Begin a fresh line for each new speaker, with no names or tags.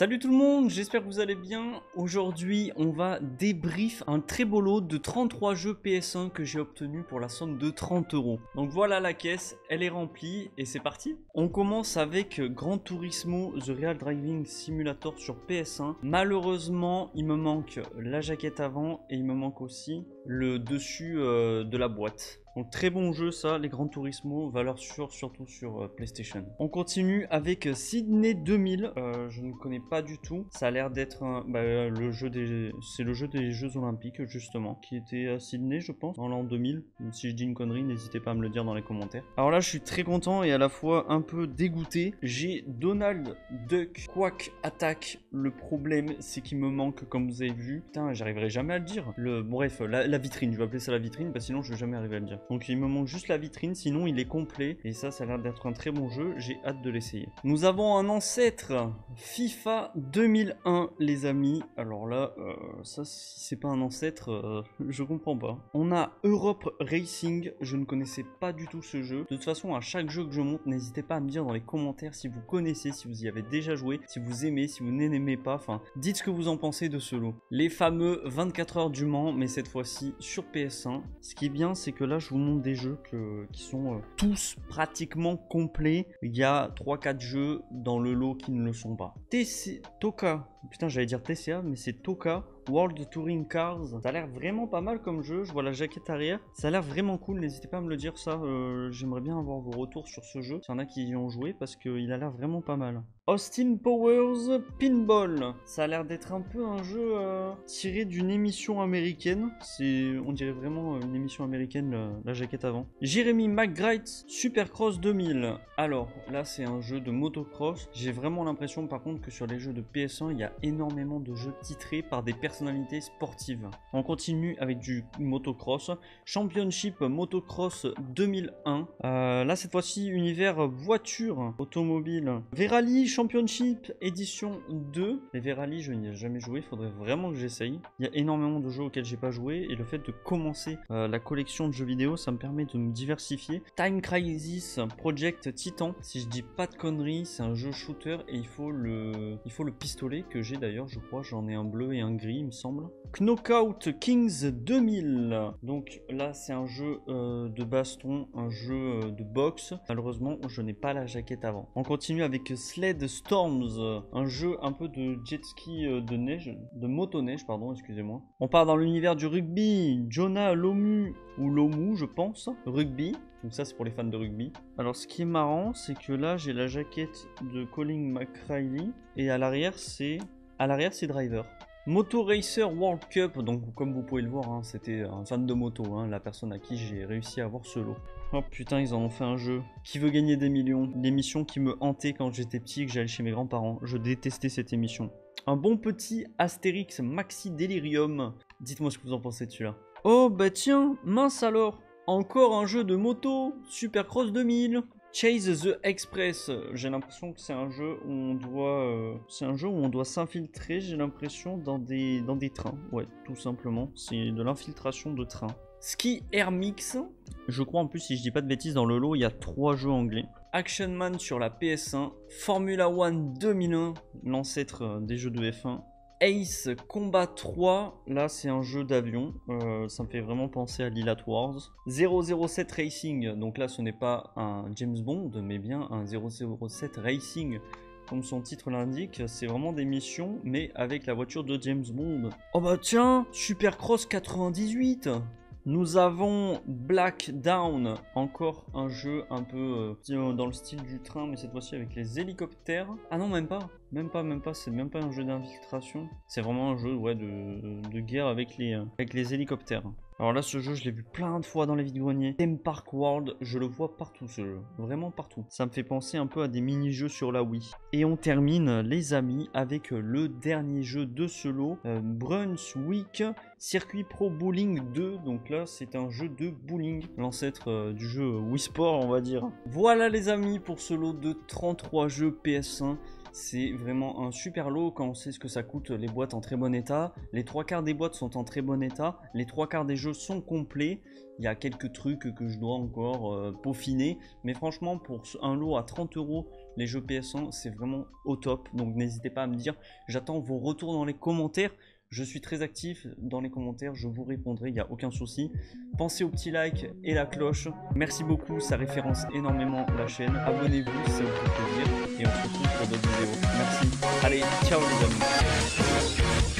Salut tout le monde, j'espère que vous allez bien. Aujourd'hui, on va débrief un très beau lot de 33 jeux PS1 que j'ai obtenu pour la somme de 30 €. Donc voilà la caisse, elle est remplie et c'est parti. On commence avec Gran Turismo The Real Driving Simulator sur PS1. Malheureusement, il me manque la jaquette avant et il me manque aussi le dessus de la boîte. Donc très bon jeu ça, les Gran Turismo, valeur sûre surtout sur PlayStation. On continue avec Sydney 2000, je ne connais pas du tout. Ça a l'air d'être le jeu des Jeux Olympiques justement, qui était à Sydney je pense, en l'an 2000. Si je dis une connerie, n'hésitez pas à me le dire dans les commentaires. Alors là je suis très content et à la fois un peu dégoûté. J'ai Donald Duck Quack Attack. Le problème c'est qu'il me manque, comme vous avez vu, putain j'arriverai jamais à le dire. Bref, la vitrine, je vais appeler ça la vitrine, parce que sinon je vais jamais arriver à le dire. Donc il me manque juste la vitrine, sinon il est complet. Et ça a l'air d'être un très bon jeu, j'ai hâte de l'essayer. Nous avons un ancêtre, FIFA 2001 les amis. Alors là, ça si c'est pas un ancêtre, je comprends pas. On a Europe Racing, je ne connaissais pas du tout ce jeu. De toute façon à chaque jeu que je monte, n'hésitez pas à me dire dans les commentaires si vous connaissez, si vous y avez déjà joué, si vous aimez, si vous n'aimez pas. Enfin, dites ce que vous en pensez de ce lot. Les fameux 24 heures du Mans, mais cette fois-ci sur PS1. Ce qui est bien, c'est que là je vous montre des jeux qui sont tous pratiquement complets. Il y a 3-4 jeux dans le lot qui ne le sont pas. Toka, putain j'allais dire TCA, mais c'est Toka World Touring Cars. Ça a l'air vraiment pas mal comme jeu. Je vois la jaquette arrière, ça a l'air vraiment cool. N'hésitez pas à me le dire ça, j'aimerais bien avoir vos retours sur ce jeu, s'il y en a qui y ont joué, parce qu'il a l'air vraiment pas mal. Austin Powers Pinball, ça a l'air d'être un peu un jeu tiré d'une émission américaine. On dirait vraiment une émission américaine, la jaquette avant. Jeremy McGrath Supercross 2000. Alors là c'est un jeu de motocross. J'ai vraiment l'impression par contre que sur les jeux de PS1 il y a énormément de jeux titrés par des personnalités sportives. On continue avec du motocross. Championship Motocross 2001. Là cette fois-ci univers voiture automobile. Verali Championship édition 2. Les Verali je n'y ai jamais joué, faudrait vraiment que j'essaye. Il y a énormément de jeux auxquels j'ai pas joué et le fait de commencer la collection de jeux vidéo ça me permet de me diversifier. Time Crisis Project Titan, si je dis pas de conneries, c'est un jeu shooter et il faut le pistolet que j'ai d'ailleurs, je crois, j'en ai un bleu et un gris il me semble. Knockout Kings 2000. Donc là c'est un jeu de baston, un jeu de boxe. Malheureusement je n'ai pas la jaquette avant. On continue avec Sled Storms, un jeu un peu de jet ski de neige, de motoneige pardon, excusez-moi. On part dans l'univers du rugby. Jonah Lomu ou Lomu je pense, rugby. Donc ça c'est pour les fans de rugby. Alors ce qui est marrant c'est que là j'ai la jaquette de Colin McRae et à l'arrière c'est Driver. Moto Racer World Cup, donc comme vous pouvez le voir, hein, c'était un fan de moto, hein, la personne à qui j'ai réussi à avoir ce lot. Oh putain, ils en ont fait un jeu. Qui veut gagner des millions? Une émission qui me hantait quand j'étais petit et que j'allais chez mes grands-parents. Je détestais cette émission. Un bon petit Astérix Maxi Delirium. Dites-moi ce que vous en pensez de celui-là. Oh bah tiens, mince alors. Encore un jeu de moto, Supercross 2000. Chase the Express, j'ai l'impression que c'est un jeu où on doit s'infiltrer, j'ai l'impression, dans des trains. Ouais, tout simplement, c'est de l'infiltration de trains. Ski Air Mix, je crois en plus, si je dis pas de bêtises, dans le lot, il y a 3 jeux anglais. Action Man sur la PS1, Formula One 2001, l'ancêtre des jeux de F1. Ace Combat 3, là c'est un jeu d'avion, ça me fait vraiment penser à Lylat Wars. 007 Racing, donc là ce n'est pas un James Bond, mais bien un 007 Racing, comme son titre l'indique, c'est vraiment des missions, mais avec la voiture de James Bond. Oh bah tiens, Supercross 98. Nous avons Black Down, encore un jeu un peu dans le style du train, mais cette fois-ci avec les hélicoptères. Ah non, même pas, c'est même pas un jeu d'infiltration. C'est vraiment un jeu ouais, de guerre avec les hélicoptères. Alors là, ce jeu, je l'ai vu plein de fois dans les vides-greniers. Theme Park World, je le vois partout ce jeu, vraiment partout. Ça me fait penser un peu à des mini-jeux sur la Wii. Et on termine, les amis, avec le dernier jeu de ce lot, Brunswick Circuit Pro Bowling 2. Donc là, c'est un jeu de bowling, l'ancêtre du jeu Wii Sport, on va dire. Voilà les amis pour ce lot de 33 jeux PS1. C'est vraiment un super lot quand on sait ce que ça coûte, les boîtes en très bon état. Les 3/4 des boîtes sont en très bon état. Les 3/4 des jeux sont complets. Il y a quelques trucs que je dois encore peaufiner. Mais franchement, pour un lot à 30 € les jeux PS1, c'est vraiment au top. Donc n'hésitez pas à me dire. J'attends vos retours dans les commentaires. Je suis très actif dans les commentaires, je vous répondrai, il n'y a aucun souci. Pensez au petit like et la cloche. Merci beaucoup, ça référence énormément la chaîne. Abonnez-vous si ça vous fait plaisir. Et on se retrouve pour d'autres vidéos. Merci. Allez, ciao les amis.